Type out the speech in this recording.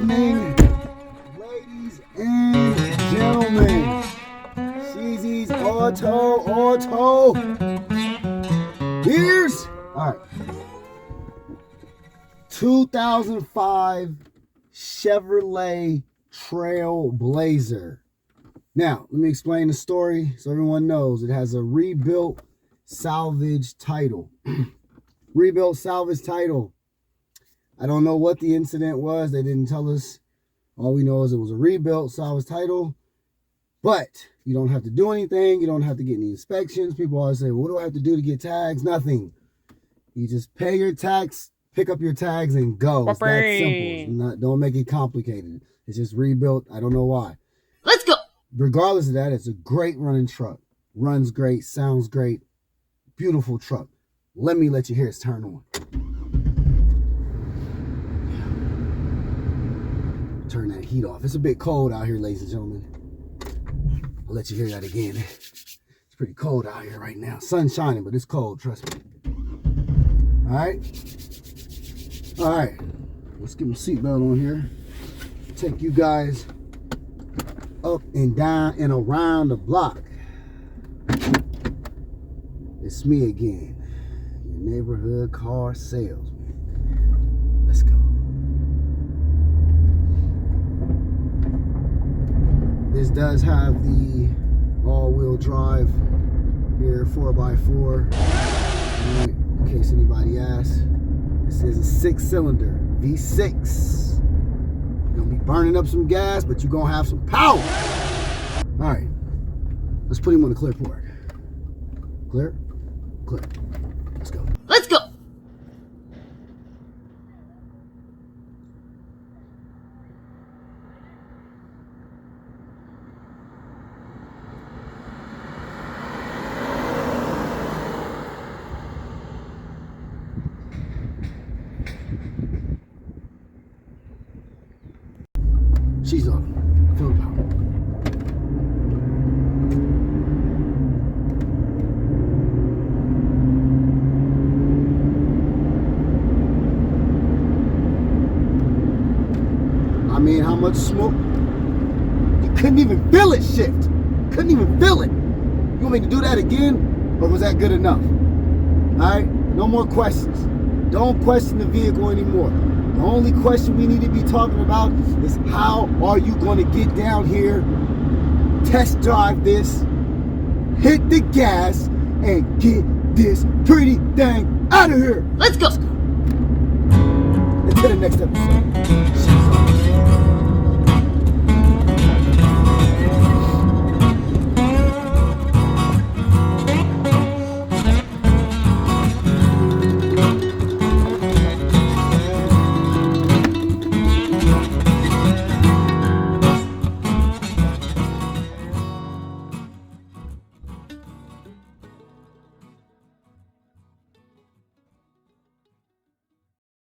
evening, ladies and gentlemen. Sheezy's Auto. Here's, all right, 2005 Chevrolet Trailblazer. Now, let me explain the story so everyone knows. It has a rebuilt salvage title. Rebuilt salvage title. I don't know what the incident was. They didn't tell us. All we know is it was a rebuilt salvage title. But you don't have to do anything. You don't have to get any inspections. People always say, well, what do I have to do to get tags? Nothing. You just pay your tax, pick up your tags, and go. It's that simple. Don't make it complicated. It's just rebuilt. I don't know why. Let's go. Regardless of that, it's a great running truck. Runs great, sounds great. Beautiful truck. Let you hear its turn on. Turn that heat off. It's a bit cold out here, ladies and gentlemen. I'll let you hear that again. It's pretty cold out here right now. Sun's shining, but it's cold, trust me. All right. Let's get my seatbelt on here. Take you guys up and down and around the block. It's me again, your neighborhood car salesman. Let's go. This does have the all-wheel drive here, 4x4. Right, in case anybody asks, this is a 6-cylinder V6. You're gonna be burning up some gas, but you're gonna have some power. All right, let's put him on the clear port. Clear. Let's go. Let's go. She's up. Feel the power. I mean, how much smoke? You couldn't even feel it shift. Couldn't even feel it. You want me to do that again? Or was that good enough? Alright? No more questions. Don't question the vehicle anymore. The only question we need to be talking about is how are you going to get down here, test drive this, hit the gas, and get this pretty thing out of here. Let's go. Until the next episode.